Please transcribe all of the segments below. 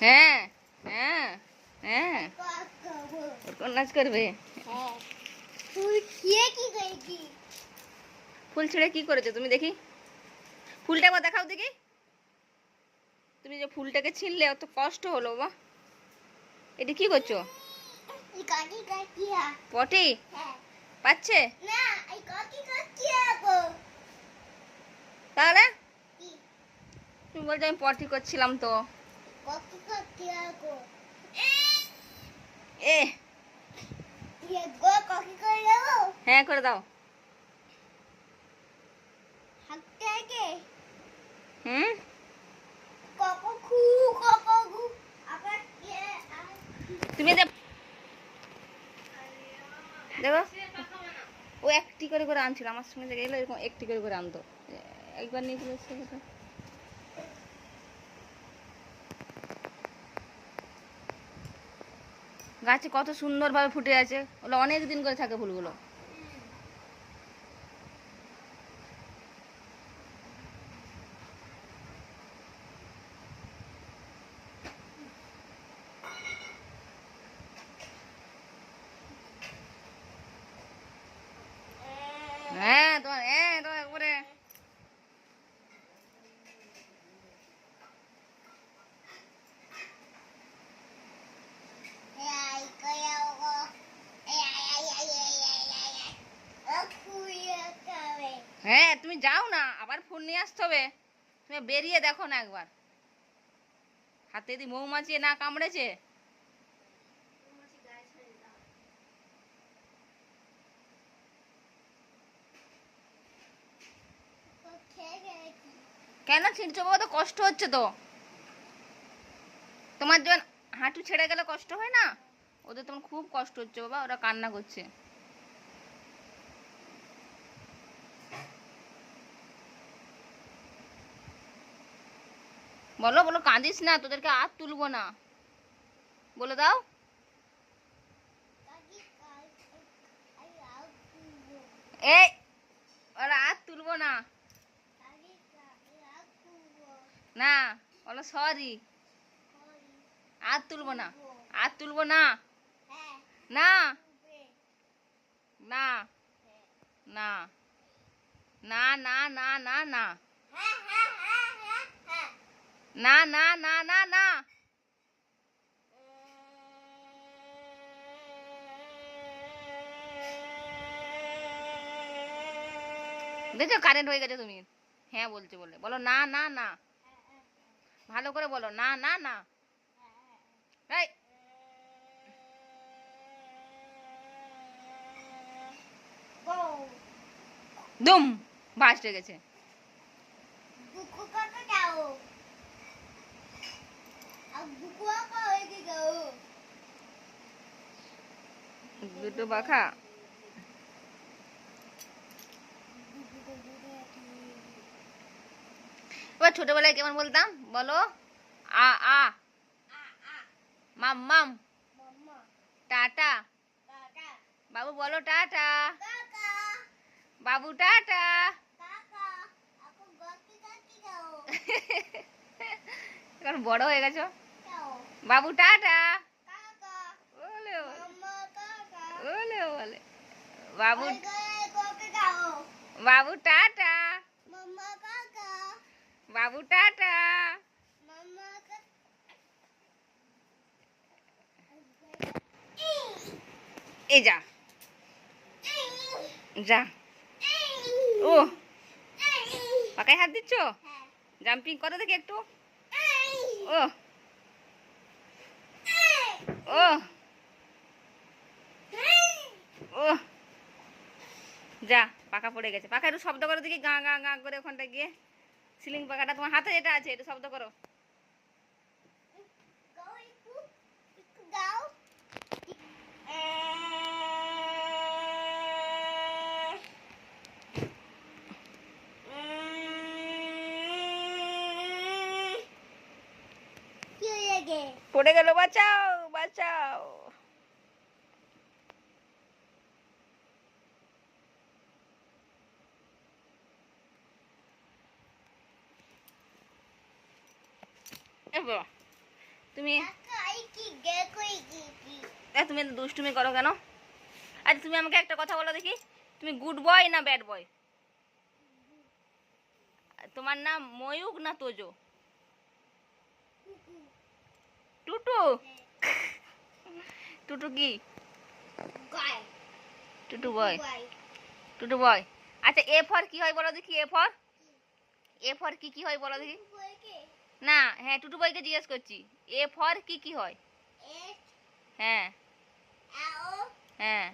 হ্যাঁ হ্যাঁ হ্যাঁ ওর কোন নাচ করবে? ফুল ছিঁড়ে কি করেছো তুমি দেখি? ফুলটা একবার দেখাও দেখি। তুমি যে ফুলটাকে ছিঁড়লে অত কষ্ট হলো বাবা, এটা কি করছো? পটি পাচ্ছে তাহলে? তুমি বলছো আমি পটি করছিলাম তো। এ হ্যাঁ করে দাও। হুম তুমি দেখো ও একটি করে করে আনছিল আমার সঙ্গে গেলে এরকম একটি করে করে আনতো, একবার নিয়ে চলে এসছে কথা। গাছে কত সুন্দরভাবে ফুটে আছে, ওগুলো অনেক দিন করে থাকে ফুলগুলো। তোমার একবারে হ্যাঁ তুমি যাও না, আবার ফোন নিয়ে আসতে হবে। তুমি বেরিয়ে দেখো না একবার, হাতে যদি মৌমাছি না কামড়েছে। কেন ছিঁড়ছো বাবা? তো কষ্ট হচ্ছে তো তোমার, যখন হাঁটু ছেড়ে গেলে কষ্ট হয় না, ওদের তখন খুব কষ্ট হচ্ছে বাবা, ওরা কান্না করছে। বলো বলো কাঁদিস না, তোদেরকে আর তুলবো না, বলে দাও। এই ওরা আর তুলবো না, না বলো সরি, আর তুলবো না, আর তুলবো না, না না না না না না না না না না না না না। দেখছো কারেন্ট হয়ে গেছে তুমি হ্যাঁ বলছে বলে, বলো না না না, ভালো করে বলো না না না। এই দুম বাস হয়ে গেছে। দুটো পাখা এবার ছোটবেলায় কেমন বলতাম বলো? আ আ মাম মাম টাটা, বাবু বলো টাটা, বাবু টাটা। এখন বড় হয়ে গেছো, বাবু টাটা বলে বলে বলে বাবু, বাবু টাটা, বাবু টাটা। এই যা যা, ও পাকায় হাত দিচ্ছ, জাম্পিং করো দেখি একটু। ও ও ও যা পাকা পড়ে গেছে, পাকা একটু শব্দ করো দেখি, গা গা গা করে ওখানটা গিয়ে। সিলিং পাকাটা তোমার হাতে যেটা আছে একটু শব্দ করো। পড়ে গেল, বাঁচাও বাঁচাও। তুমি কি গে কই কি তুমি এত দুষ্টুমি করো কেন? আচ্ছা তুমি আমাকে একটা কথা বলো দেখি, তুমি গুড বয় না ব্যাড বয়? তোমার নাম ময়ূক না তোজো? টুটু? টুটু কি? গায় টুটু বয়। টুটু বয়। আচ্ছা এ ফর কি হয় বলো দেখি, এ ফর, এ ফর কি কি হয় বলো দেখি? না হ্যাঁ টুটু বয়কে জিজ্ঞেস করছি, এ ফর কি কি হয়? হ্যাঁ হ্যাঁ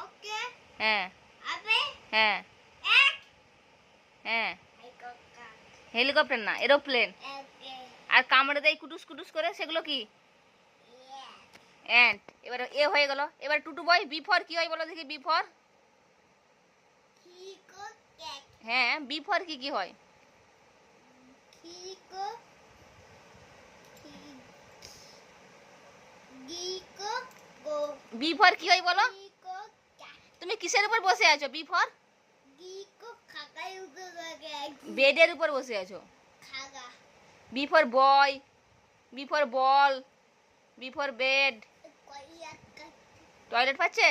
ওকে হ্যাঁ আবে হ্যাঁ এক হ্যাঁ। হেলিকপ্টার হেলিকপ্টার না, এরোপ্লেন। ওকে আর কামড়ে দেয় কুটুস কুটুস করে, সেগুলো কি? অ্যান্ট। এবার এ হয়ে গেল, এবার টুটু বয় বি ফর কি হয় বলো দেখি, বি ফর? কিকো কেক হ্যাঁ বি ফর কি কি হয়? কিকো গিকো গো বি ফর কি হয় বলো? গিকো ক্যাট তুমি কিসের উপর বসে আছো? B for? গিকো খাগাই উগো লাগে বেডের উপর বসে আছো। খাগা B for boy, B for ball, B for bed. কইয়া টয়লেট পাচ্ছে?